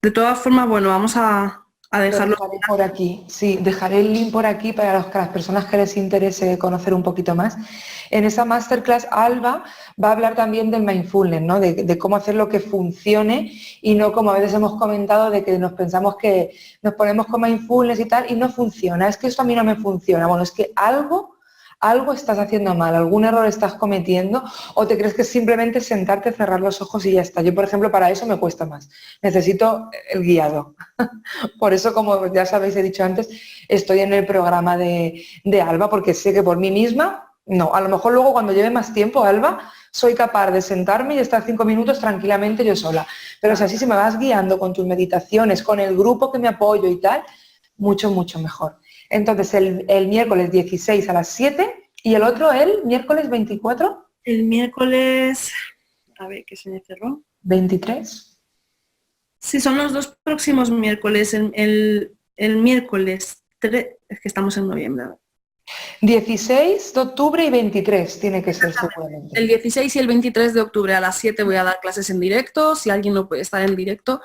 De todas formas, bueno, vamos a dejarlo. Lo dejaré por aquí, sí, dejaré el link por aquí para las personas que les interese conocer un poquito más. En esa masterclass Alba va a hablar también del mindfulness, ¿no? De cómo hacer lo que funcione y no como a veces hemos comentado de que nos pensamos que nos ponemos con mindfulness y tal y no funciona, es que esto a mí no me funciona. Bueno, es que algo estás haciendo mal, algún error estás cometiendo o te crees que es simplemente sentarte, cerrar los ojos y ya está. Yo, por ejemplo, para eso me cuesta más. Necesito el guiado. Por eso, como ya sabéis, he dicho antes, estoy en el programa de Alba porque sé que por mí misma, no. A lo mejor luego cuando lleve más tiempo, Alba, soy capaz de sentarme y estar 5 minutos tranquilamente yo sola. Pero si así se me vas guiando con tus meditaciones, con el grupo que me apoyo y tal, mucho mejor. Entonces, el miércoles 16 a las 7 y el otro el miércoles 24. El miércoles, a ver, que se me cerró. 23. Sí, son los dos próximos miércoles. El miércoles 3, es que estamos en noviembre. 16 de octubre y 23 tiene que ser seguramente. El 16 y el 23 de octubre a las 7 voy a dar clases en directo. Si alguien no puede estar en directo,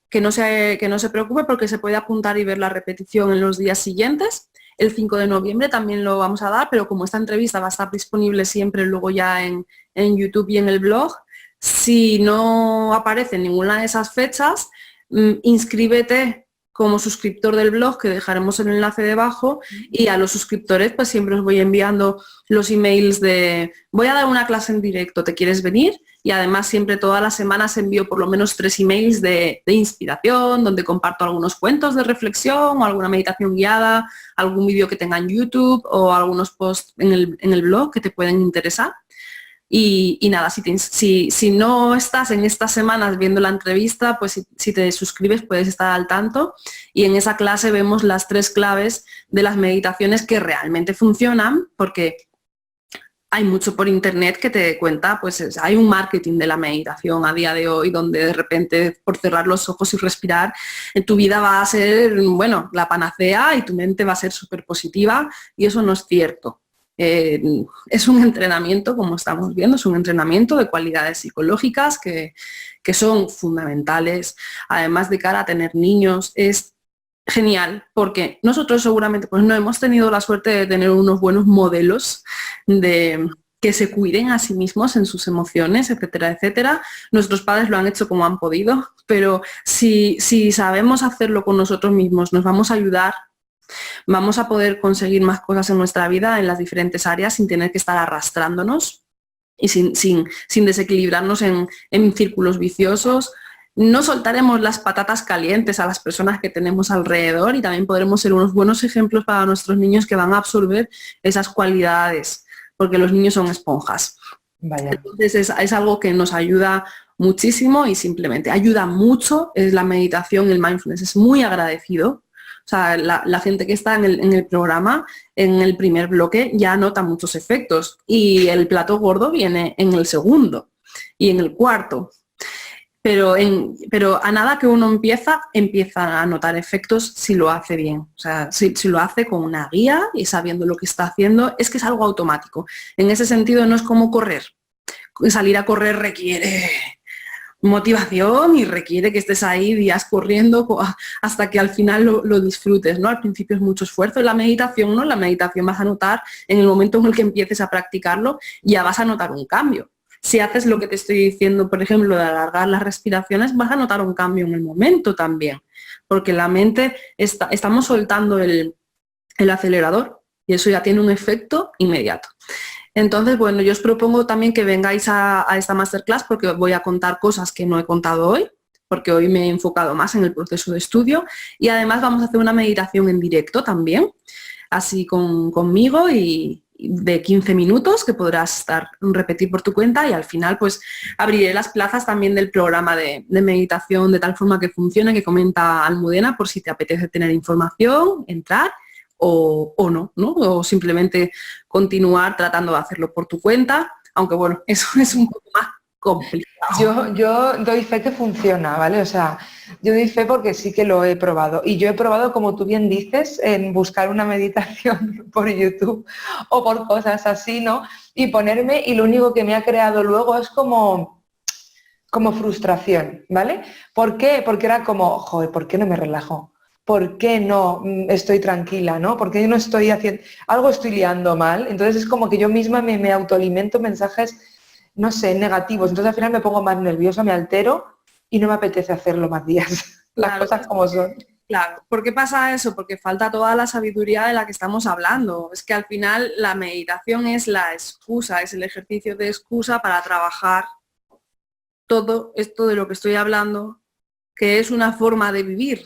que no se preocupe porque se puede apuntar y ver la repetición en los días siguientes. El 5 de noviembre también lo vamos a dar, pero como esta entrevista va a estar disponible siempre luego ya en YouTube y en el blog, si no aparece en ninguna de esas fechas, inscríbete como suscriptor del blog, que dejaremos el enlace debajo, y a los suscriptores pues siempre os voy enviando los emails de voy a dar una clase en directo, ¿te quieres venir? Y además siempre todas las semanas envío por lo menos 3 emails de inspiración, donde comparto algunos cuentos de reflexión o alguna meditación guiada, algún vídeo que tenga en YouTube o algunos posts en el blog que te pueden interesar. Y nada, si no estás en estas semanas viendo la entrevista, pues si te suscribes puedes estar al tanto, y en esa clase vemos las 3 claves de las meditaciones que realmente funcionan, porque hay mucho por internet que te cuenta, pues hay un marketing de la meditación a día de hoy, donde de repente por cerrar los ojos y respirar, en tu vida va a ser, bueno, la panacea y tu mente va a ser súper positiva, y eso no es cierto. Es un entrenamiento, como estamos viendo, es un entrenamiento de cualidades psicológicas que son fundamentales. Además, de cara a tener niños, es genial, porque nosotros seguramente pues no hemos tenido la suerte de tener unos buenos modelos de que se cuiden a sí mismos en sus emociones, etcétera, etcétera. Nuestros padres lo han hecho como han podido, pero si sabemos hacerlo con nosotros mismos, nos vamos a ayudar. Vamos a poder conseguir más cosas en nuestra vida en las diferentes áreas sin tener que estar arrastrándonos y sin desequilibrarnos en círculos viciosos. No soltaremos las patatas calientes a las personas que tenemos alrededor, y también podremos ser unos buenos ejemplos para nuestros niños que van a absorber esas cualidades, porque los niños son esponjas. Vaya. Entonces es algo que nos ayuda muchísimo y simplemente ayuda mucho. Es la meditación, el mindfulness, es muy agradecido. O sea, la gente que está en el programa, en el primer bloque, ya nota muchos efectos, y el plato gordo viene en el segundo y en el cuarto. Pero a nada que uno empieza a notar efectos si lo hace bien. O sea, si lo hace con una guía y sabiendo lo que está haciendo, es que es algo automático. En ese sentido no es como correr. Salir a correr requiere motivación y requiere que estés ahí días corriendo hasta que al final lo disfrutes, ¿no? Al principio es mucho esfuerzo. La meditación, ¿no? La meditación vas a notar en el momento en el que empieces a practicarlo, ya vas a notar un cambio. Si haces lo que te estoy diciendo, por ejemplo, de alargar las respiraciones, vas a notar un cambio en el momento también, porque la mente estamos soltando el acelerador y eso ya tiene un efecto inmediato. Entonces, bueno, yo os propongo también que vengáis a esta masterclass, porque voy a contar cosas que no he contado hoy, porque hoy me he enfocado más en el proceso de estudio, y además vamos a hacer una meditación en directo también, así conmigo, y de 15 minutos que podrás repetir por tu cuenta, y al final pues abriré las plazas también del programa de meditación de tal forma que funcione, que comenta Almudena, por si te apetece tener información, entrar o no, o simplemente continuar tratando de hacerlo por tu cuenta, aunque bueno, eso es un poco más complicado. Yo doy fe que funciona, ¿vale? O sea, yo doy fe porque sí que lo he probado. Y yo he probado, como tú bien dices, en buscar una meditación por YouTube o por cosas así, ¿no? Y ponerme, y lo único que me ha creado luego es como frustración, ¿vale? ¿Por qué? Porque era como, joder, ¿por qué no me relajo? ¿Por qué no estoy tranquila, no? ¿Por qué no estoy haciendo... algo estoy liando mal? Entonces es como que yo misma me autoalimento mensajes, no sé, negativos. Entonces al final me pongo más nerviosa, me altero y no me apetece hacerlo más días. Las cosas como son. Claro, ¿por qué pasa eso? Porque falta toda la sabiduría de la que estamos hablando. Es que al final la meditación es la excusa, es el ejercicio de excusa para trabajar todo esto de lo que estoy hablando, que es una forma de vivir,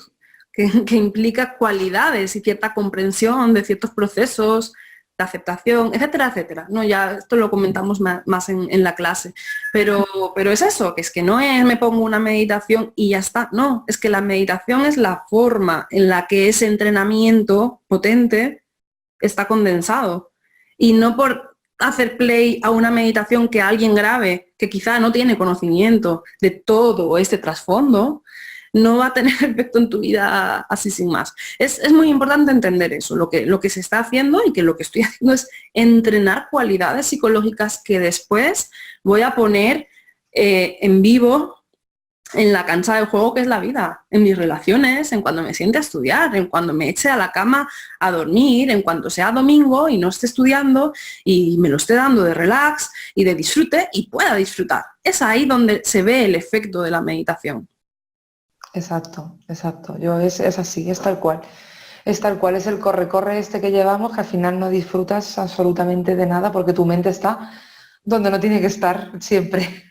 que implica cualidades y cierta comprensión de ciertos procesos, de aceptación, etcétera, etcétera. No, ya esto lo comentamos más en la clase. Pero es eso, que es que no es me pongo una meditación y ya está. No, es que la meditación es la forma en la que ese entrenamiento potente está condensado. Y no por hacer play a una meditación que alguien grabe, que quizá no tiene conocimiento de todo este trasfondo, no va a tener efecto en tu vida así sin más. Es muy importante entender eso, lo que se está haciendo y que lo que estoy haciendo es entrenar cualidades psicológicas que después voy a poner en vivo en la cancha del juego que es la vida, en mis relaciones, en cuando me siente a estudiar, en cuando me eche a la cama a dormir, en cuanto sea domingo y no esté estudiando y me lo esté dando de relax y de disfrute y pueda disfrutar. Es ahí donde se ve el efecto de la meditación. Exacto, exacto. Es así, es tal cual. Es tal cual, es el corre-corre este que llevamos, que al final no disfrutas absolutamente de nada porque tu mente está donde no tiene que estar siempre.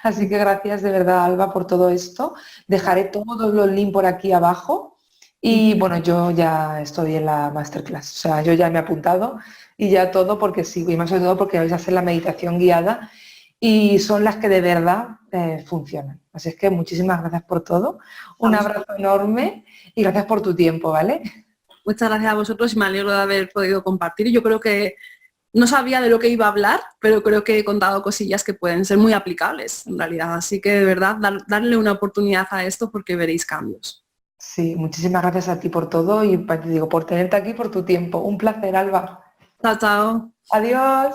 Así que gracias de verdad, Alba, por todo esto. Dejaré todos los links por aquí abajo y bueno, yo ya estoy en la masterclass. O sea, yo ya me he apuntado y ya todo porque sí, y más sobre todo porque vais a hacer la meditación guiada y son las que de verdad funcionan. Así es que muchísimas gracias por todo. Un abrazo enorme y gracias por tu tiempo, ¿vale? Muchas gracias a vosotros y me alegro de haber podido compartir. Yo creo que no sabía de lo que iba a hablar, pero creo que he contado cosillas que pueden ser muy aplicables en realidad. Así que de verdad, darle una oportunidad a esto porque veréis cambios. Sí, muchísimas gracias a ti por todo y te digo, por tenerte aquí, por tu tiempo. Un placer, Alba. Chao, chao. Adiós.